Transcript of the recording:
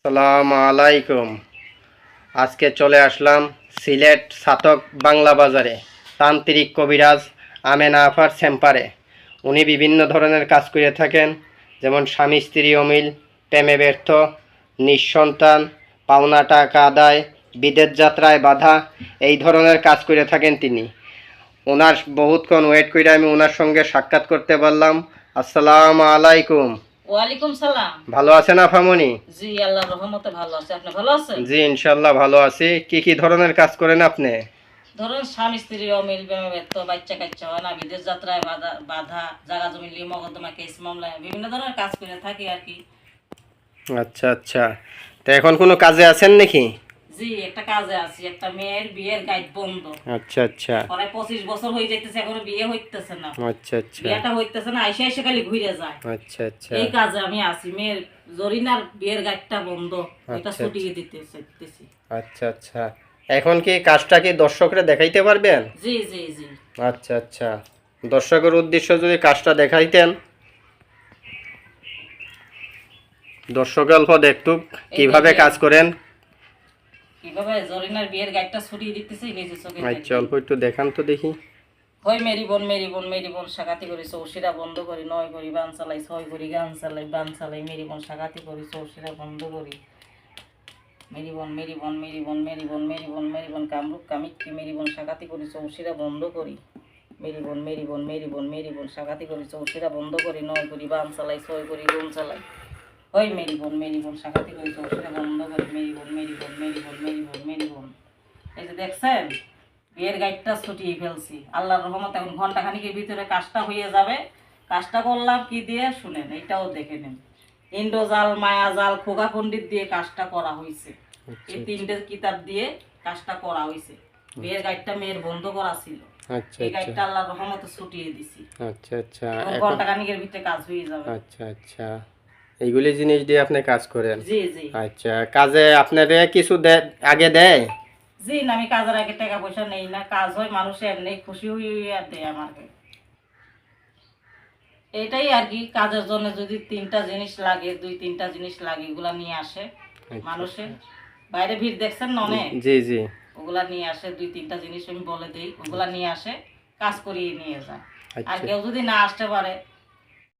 আসসালামু আলাইকুম। আজকে চলে আসলাম সিলেট ছাতক বাংলা বাজারে তান্ত্রিক কবিরাজ আমেনা আফার চেম্বারে। উনি বিভিন্ন ধরনের কাজ করে থাকেন, যেমন স্বামী স্ত্রী অমিল, প্রেমে ব্যর্থ, নিঃসন্তান, পাওনা টাকা আদায়, বিদেশ যাত্রায় বাধা, এই ধরনের কাজ করে থাকেন তিনি। ওনার বহুতক্ষণ ওয়েট করে আমি ওনার সঙ্গে সাক্ষাৎ করতে পারলাম। আসসালামু আলাইকুম। ওয়ালাইকুম সালাম। ভালো আছেন আফামনি? জি, আল্লাহর রহমতে ভালো আছে। আপনি ভালো আছেন? জি ইনশাল্লাহ ভালো আছি। কি ধরনের কাজ করেন আপনি? ধরুন স্বামী স্ত্রী অমিল, প্রেমে ব্যর্থ, বাচ্চা কাচ্চা হয় না, বিদেশ যাত্রায় বাধা বাধা জাগা জমি নিয়ে মকদ্দমা কেস মামলায় বিভিন্ন ধরনের কাজ করে থাকি আর কি। আচ্ছা আচ্ছা, তো এখন কোনো কাজে আছেন নাকি? জি, একটা কাজে আছি। একটা মেয়ের বিয়ের গাইড বন্ধ। আচ্ছা আচ্ছা প্রায় 25 বছর হয়ে যাইতেছে, এখনো বিয়ে হইতেছে না। আচ্ছা আচ্ছা বিয়েটা হইতেছে না, আইসা আইসা খালি ঘুরে যায়। আচ্ছা আচ্ছা এই কাজে আমি আছি। মেয়ের জরিনার বিয়ের গাইডটা বন্ধ, এটা আচ্ছা ছুটিয়ে দিতেছি। আচ্ছা আচ্ছা, এখন কি কাজটা কি দর্শকরা দেখাইতে পারবেন? জি জি জি। আচ্ছা আচ্ছা, দর্শকের উদ্দেশ্য যদি কাজটা দেখাইতেন, দর্শক অল্প দেখতুক কিভাবে কাজ করেন। কিভাবে জরিনার বিয়ের গাইডটা ছড়িয়ে দিতেছে নিজে চোখে। আচ্ছা, অল্প একটু দেখান তো দেখি। হয় মেরি বোন সাকাতি করি চৌশিরা বন্ধ করি, নয় করি বান চালাই, ছয় করি গান চালাই, বান চালাই, মেরি বোন সাকাতি করি চৌশিরা বন্ধ করি। মেরি বোন কামরূপ কামিক্ষি, মেরি বোন সাকাতি করি চৌশিরা বন্ধ করি। মেরি বোন সাকাতি করি চৌশিরা বন্ধ করি, নয় করি বান চালাই, ছয় করি গুণ চালাই। হয় মেরি বোন সাকাতি করি চৌশিরা বন্ধ করি। মেরি বোন। এই যে দেখছেন, বিয়ের গাইডটা ছুটিয়ে ফেলছি। আল্লাহর রহমত এখন ঘন্টা খানিকের ভিতরে কাজটা হয়ে যাবে। কাজটা করলাম কি দিয়ে শুনেন, এইটাও দেখে নেন। ইন্দ্রজাল, মায়াজাল, খোকা পণ্ডিত দিয়ে কাজটা করা হয়েছে। এই তিনটে কিতাব দিয়ে কাজটা করা হয়েছে। বিয়ের গাইডটা মেয়ের বন্ধ করা ছিল, এই গাইডটা আল্লাহর রহমতে ছুটিয়ে দিছি। আচ্ছা আচ্ছা, ঘন্টা খানিকের ভিতরে কাজ হয়ে যাবে। আচ্ছা আচ্ছা, এইগুলি জিনিস দিয়ে আপনি কাজ করেন? জি জি। আচ্ছা, কাজে আপনারে কিছু আগে দেয়? জি না, আমি কাজের আগে টাকা পয়সা নেই না। কাজ হয় মানুষ এমনি খুশি হইয়া দেয় আমাকে। এটাই আর কি, কাজের জন্য যদি তিনটা জিনিস লাগে, দুই তিনটা জিনিস লাগে, এগুলা নিয়ে আসে মানুষের। বাইরে ভিড় দেখছেন না অনেক, জি জি, ওগুলা নিয়ে আসে। দুই তিনটা জিনিস আমি বলে দেই, ওগুলা নিয়ে আসে, কাজ করিয়ে নিয়ে যায়। আর কেউ যদি না আসতে পারে,